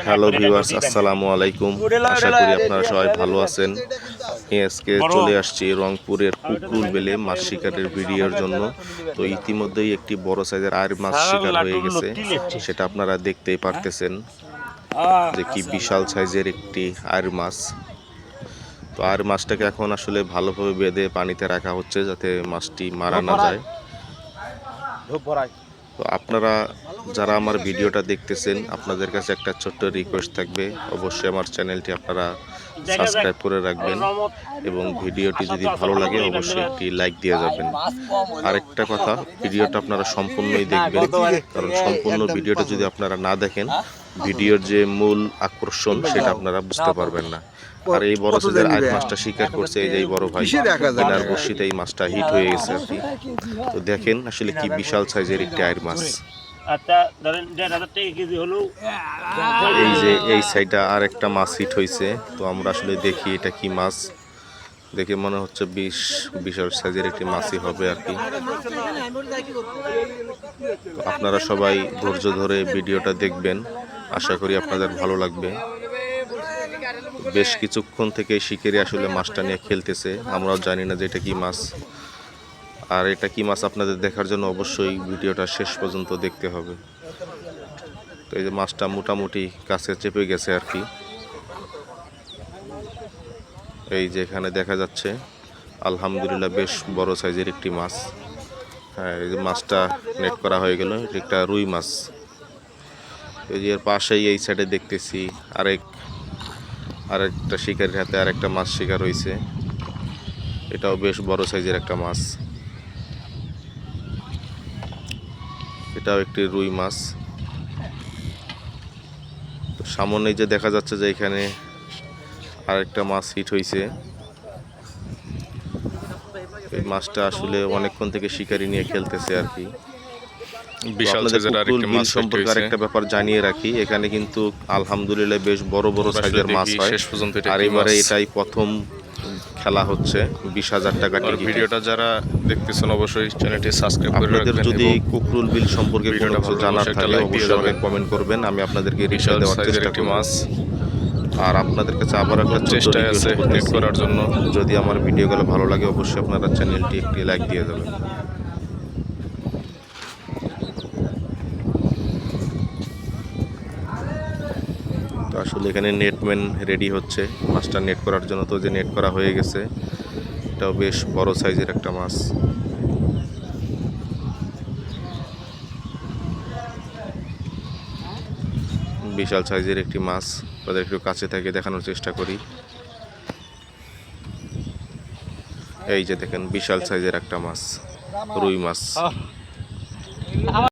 Hello viewers, আসসালামু আলাইকুম। আশা করি আপনারা সবাই ভালো আছেন। আমি আজকে চলে আসছি রংপুরের কুকরুল বেলে মাছ শিকারের ভিডিওর জন্য। তো ইতিমধ্যেই একটি বড় সাইজের আয়ের মাছ শিকার হয়ে গেছে, সেটা আপনারা দেখতেই পারতেছেন যে কি বিশাল সাইজের একটি আয়ের মাছ। তো আয়ের মাছটাকে এখন আসলে ভালোভাবে বেঁধে পানিতে রাখা হচ্ছে যাতে মাছটি মারা না যায়। তো আপনারা যারা আমার ভিডিওটা দেখতেছেন, আপনাদের কাছে একটা ছোট্ট রিকোয়েস্ট থাকবে, অবশ্যই আমার চ্যানেলটি আপনারা সাবস্ক্রাইব করে রাখবেন এবং ভিডিওটি যদি ভালো লাগে অবশ্যই একটি লাইক দিয়ে যাবেন। আরেকটা কথা, ভিডিওটা আপনারা সম্পূর্ণই দেখবেন, কারণ সম্পূর্ণ ভিডিওটা যদি আপনারা না দেখেন ভিডিওর যে মূল আকর্ষণ সেটা আপনারা বুঝতে পারবেন না। আর এই বড় সাইজের আইড় মাছটা শিকার করছে এই যে বড় ভাই, কিনার বড়শিতে এই মাছটা হিট হয়ে গেছে আর কি। তো দেখেন আসলে কি বিশাল সাইজের একটি আইড় মাছ। এই যে এই সাইডে আর একটা মাছ হিট হয়েছে, তো আমরা আসলে দেখি এটা কি মাছ। দেখে মনে হচ্ছে বিশাল সাইজের একটি মাছই হবে আর কি। আপনারা সবাই ধৈর্য ধরে ভিডিওটা দেখবেন, আশা করি আপনাদের ভালো লাগবে। বেশ কিছুক্ষণ থেকে শিকারি আসলে মাছটা নিয়ে খেলতেছে, আমরাও জানি না যে এটা কি মাছ। আর এটা কি মাছ আপনাদের দেখার জন্য অবশ্যই ভিডিওটা শেষ পর্যন্ত দেখতে হবে। তো এই যে মাছটা মোটামুটি কাছে চেপে গেছে আর কি। এই যে এখানে দেখা যাচ্ছে আলহামদুলিল্লাহ বেশ বড় সাইজের একটি মাছ। হ্যাঁ, এই যে মাছটা নেট করা হয়ে গেল, একটা রুই মাছ। এই যে এর পাশেই এই সাইডে দেখতেছি আরেকটা শিকারির হাতে আরেকটা মাছ শিকার হয়েছে, এটাও বেশ বড় সাইজের একটা মাছ। এটাও একটি রুই মাছ। তো সামনে যে দেখা যাচ্ছে যে এখানে আরেকটা মাছ হিট হয়েছে। এই মাছটা আসলে অনেকক্ষণ থেকে শিকারি নিয়ে খেলতেছে আর কি। বিশাল সাইজের আরেকটা মাছ সম্পর্কে আরেকটা ব্যাপার জানিয়ে রাখি, এখানে কিন্তু আলহামদুলিল্লাহ বেশ বড় বড় সাইজের মাছ হয়। আর এবারে এটাই প্রথম খেলা হচ্ছে 20,000 টাকা টিকিট। ভিডিওটা যারা দেখতেছেন অবশ্যই চ্যানেলটি সাবস্ক্রাইব করে রাখবেন। আপনাদের যদি কুকরুল বিল সম্পর্কে কোনো কিছু জানার থাকে অবশ্যই আমাকে কমেন্ট করবেন, আমি আপনাদেরকে রিপ্লাই দেওয়ার চেষ্টা করব। আর আপনাদের কাছে আবার একটা চেষ্টা আছে ক্লিক করার জন্য, যদি আমার ভিডিওগুলো ভালো লাগে অবশ্যই আপনারা চ্যানেলটি একটি লাইক দিয়ে দেবেন। তো আসলে এখানে নেটম্যান রেডি হচ্ছে মাছটা নেট করার জন্য। তো যে নেট করা হয়ে গেছে, এটাও বেশ বড় সাইজের একটা মাছ। বিশাল সাইজের একটি মাছ, তাদের একটু কাছে থেকে দেখানোর চেষ্টা করি। এই যে দেখেন বিশাল সাইজের একটা মাছ, রুই মাছ।